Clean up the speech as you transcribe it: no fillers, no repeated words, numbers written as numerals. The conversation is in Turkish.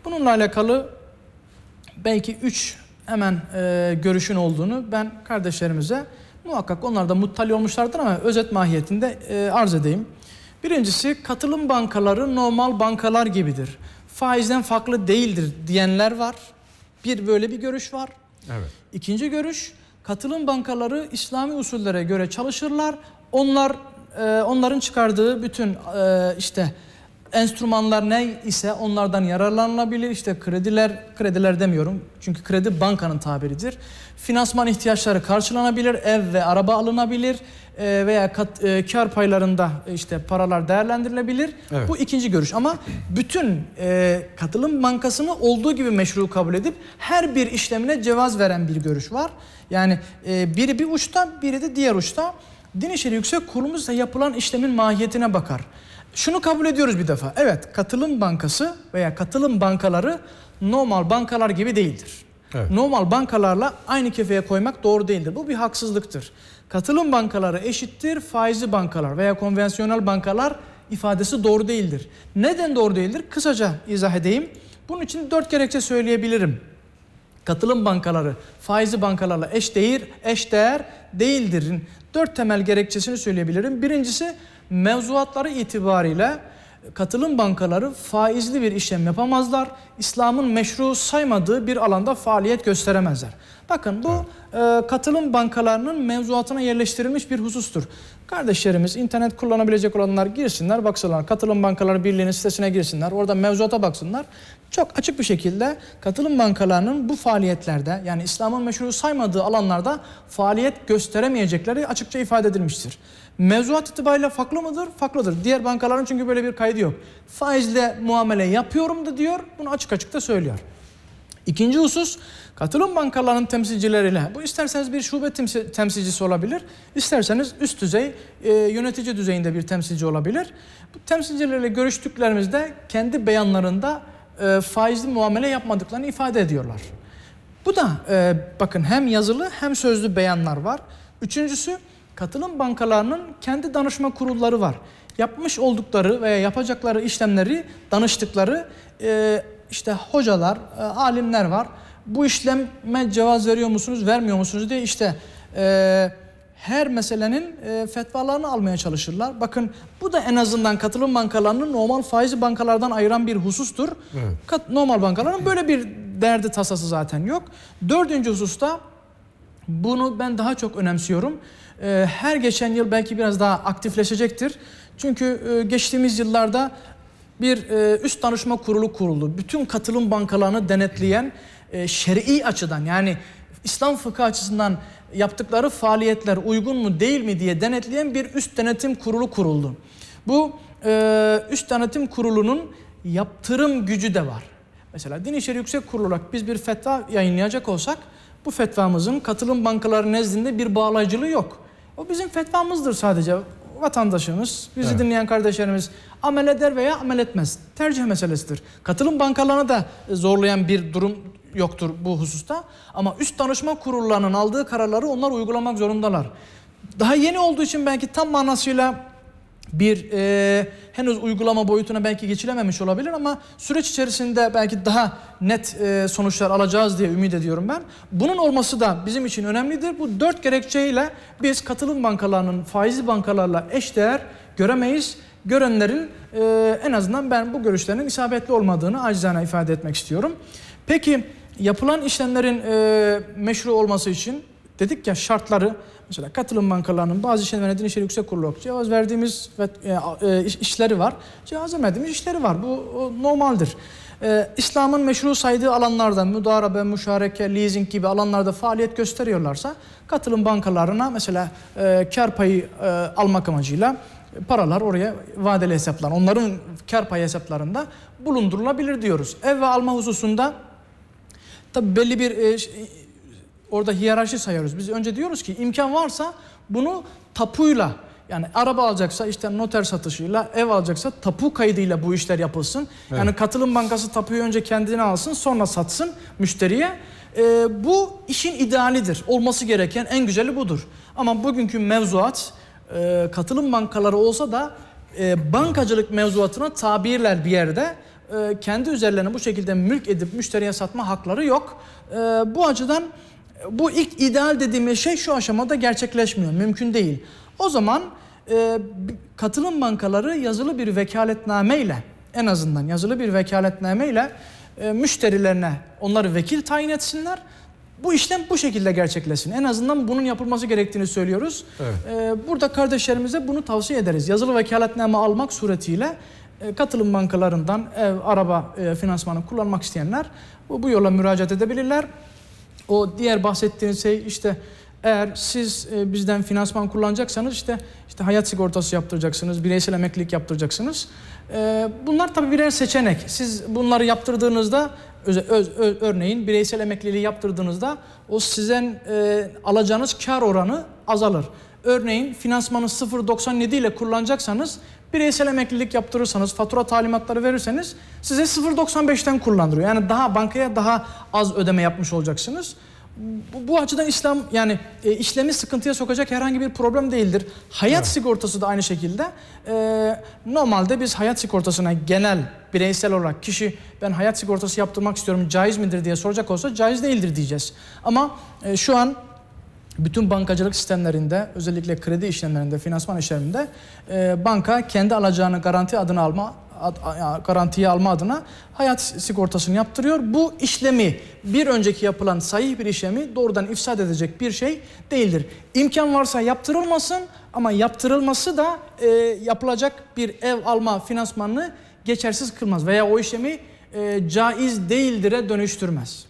Bununla alakalı belki 3 hemen görüşün olduğunu ben kardeşlerimize, muhakkak onlar da muttali olmuşlardır ama özet mahiyetinde arz edeyim. Birincisi, katılım bankaları normal bankalar gibidir, faizden farklı değildir diyenler var. Böyle bir görüş var. Evet. İkinci görüş, katılım bankaları İslami usullere göre çalışırlar. Onların çıkardığı bütün işte enstrümanlar ne ise onlardan yararlanılabilir. İşte krediler demiyorum çünkü kredi bankanın tabiridir. Finansman ihtiyaçları karşılanabilir, ev ve araba alınabilir veya kar paylarında işte paralar değerlendirilebilir. Evet. Bu ikinci görüş ama bütün katılım bankasını olduğu gibi meşru kabul edip her bir işlemine cevaz veren bir görüş var. Yani biri bir uçta, biri de diğer uçta. Din İşleri Yüksek Kurulu ise yapılan işlemin mahiyetine bakar. Şunu kabul ediyoruz bir defa. Evet, katılım bankası veya katılım bankaları normal bankalar gibi değildir. Evet. Normal bankalarla aynı kefeye koymak doğru değildir. Bu bir haksızlıktır. Katılım bankaları eşittir faizli bankalar veya konvansiyonel bankalar ifadesi doğru değildir. Neden doğru değildir? Kısaca izah edeyim. Bunun için 4 gerekçe söyleyebilirim. Katılım bankaları faizli bankalarla eşdeğer değildir. 4 temel gerekçesini söyleyebilirim. Birincisi, mevzuatları itibariyle katılım bankaları faizli bir işlem yapamazlar. İslam'ın meşru saymadığı bir alanda faaliyet gösteremezler. Bakın bu katılım bankalarının mevzuatına yerleştirilmiş bir husustur. Kardeşlerimiz, internet kullanabilecek olanlar girsinler, baksınlar. Katılım Bankaları Birliği'nin sitesine girsinler. Orada mevzuata baksınlar. Çok açık bir şekilde katılım bankalarının bu faaliyetlerde, yani İslam'ın meşru saymadığı alanlarda faaliyet gösteremeyecekleri açıkça ifade edilmiştir. Mevzuat itibariyle farklı mıdır? Farklıdır. Diğer bankaların çünkü böyle bir kaydı yok. Faizle muamele yapıyorum da diyor. Bunu açık açık da söylüyor. İkinci husus, katılım bankalarının temsilcileriyle, bu isterseniz bir şube temsilcisi olabilir, isterseniz üst düzey yönetici düzeyinde bir temsilci olabilir. Bu temsilcilerle görüştüklerimizde kendi beyanlarında faizli muamele yapmadıklarını ifade ediyorlar. Bu da bakın hem yazılı hem sözlü beyanlar var. Üçüncüsü, katılım bankalarının kendi danışma kurulları var. Yapmış oldukları veya yapacakları işlemleri danıştıkları işte hocalar, alimler var. Bu işleme cevaz veriyor musunuz, vermiyor musunuz diye işte her meselenin fetvalarını almaya çalışırlar. Bakın bu da en azından katılım bankalarının normal faizli bankalardan ayıran bir husustur. Evet. Normal bankaların böyle bir derdi tasası zaten yok. Dördüncü hususta bunu ben daha çok önemsiyorum. Her geçen yıl belki biraz daha aktifleşecektir. Çünkü geçtiğimiz yıllarda bir üst danışma kurulu kuruldu. Bütün katılım bankalarını denetleyen şer'i açıdan, yani İslam fıkhı açısından yaptıkları faaliyetler uygun mu değil mi diye denetleyen bir üst denetim kurulu kuruldu. Bu üst denetim kurulunun yaptırım gücü de var. Mesela Din İşleri Yüksek Kurulu olarak biz bir fetva yayınlayacak olsak bu fetvamızın katılım bankaları nezdinde bir bağlayıcılığı yok. O bizim fetvamızdır sadece. Vatandaşımız, bizi dinleyen kardeşlerimiz amel eder veya amel etmez. Tercih meselesidir. Katılım bankalarına da zorlayan bir durum yoktur bu hususta. Ama üst danışma kurullarının aldığı kararları onlar uygulamak zorundalar. Daha yeni olduğu için belki tam manasıyla bir henüz uygulama boyutuna belki geçilememiş olabilir ama süreç içerisinde belki daha net sonuçlar alacağız diye ümit ediyorum ben. Bunun olması da bizim için önemlidir. Bu 4 gerekçeyle biz katılım bankalarının faizli bankalarla eşdeğer göremeyiz. Görenlerin en azından ben bu görüşlerinin isabetli olmadığını acizane ifade etmek istiyorum. Peki yapılan işlemlerin meşru olması için dedik ya şartları, mesela katılım bankalarının bazı işlemlerine Din İşleri Yüksek Kurulu cevaz verdiğimiz işleri var, cevaz vermediğimiz işleri var. Bu normaldir. İslam'ın meşru saydığı alanlarda müdarabe, müşareke, leasing gibi alanlarda faaliyet gösteriyorlarsa katılım bankalarına mesela kar payı almak amacıyla paralar oraya vadeli hesaplar, onların kar payı hesaplarında bulundurulabilir diyoruz. Ev ve alma hususunda tabi belli bir orada hiyerarşi sayıyoruz. Biz önce diyoruz ki imkan varsa bunu tapuyla, yani araba alacaksa işte noter satışıyla, ev alacaksa tapu kaydıyla bu işler yapılsın. Evet. Yani katılım bankası tapuyu önce kendine alsın, sonra satsın müşteriye. Bu işin idealidir. Olması gereken en güzeli budur. Ama bugünkü mevzuat katılım bankaları olsa da bankacılık mevzuatına tabirler bir yerde kendi üzerlerine bu şekilde mülk edip müşteriye satma hakları yok. Bu açıdan bu ilk ideal dediğimiz şey şu aşamada gerçekleşmiyor, mümkün değil. O zaman katılım bankaları yazılı bir vekaletnameyle, en azından yazılı bir vekaletnameyle müşterilerine onları vekil tayin etsinler. Bu işlem bu şekilde gerçekleşsin. En azından bunun yapılması gerektiğini söylüyoruz. Evet. Burada kardeşlerimize bunu tavsiye ederiz. Yazılı vekaletname almak suretiyle katılım bankalarından ev, araba finansmanı kullanmak isteyenler bu yola müracaat edebilirler. O diğer bahsettiğiniz şey işte eğer siz bizden finansman kullanacaksanız işte hayat sigortası yaptıracaksınız, bireysel emeklilik yaptıracaksınız. Bunlar tabii birer seçenek. Siz bunları yaptırdığınızda örneğin bireysel emekliliği yaptırdığınızda o sizden alacağınız kar oranı azalır. Örneğin finansmanı 0.97 ile kullanacaksanız bireysel emeklilik yaptırırsanız, fatura talimatları verirseniz size 0.95'ten kullandırıyor. Yani bankaya daha az ödeme yapmış olacaksınız. Bu açıdan İslam yani işlemi sıkıntıya sokacak herhangi bir problem değildir. Hayat sigortası da aynı şekilde. Normalde biz hayat sigortasına genel bireysel olarak kişi ben hayat sigortası yaptırmak istiyorum caiz midir diye soracak olsa caiz değildir diyeceğiz. Ama şu an bütün bankacılık sistemlerinde özellikle kredi işlemlerinde, finansman işlemlerinde banka kendi alacağını garantiye alma adına hayat sigortasını yaptırıyor. Bu işlemi bir önceki yapılan sahih bir işlemi doğrudan ifsad edecek bir şey değildir. İmkan varsa yaptırılmasın ama yaptırılması da yapılacak bir ev alma finansmanını geçersiz kılmaz veya o işlemi caiz değildir'e dönüştürmez.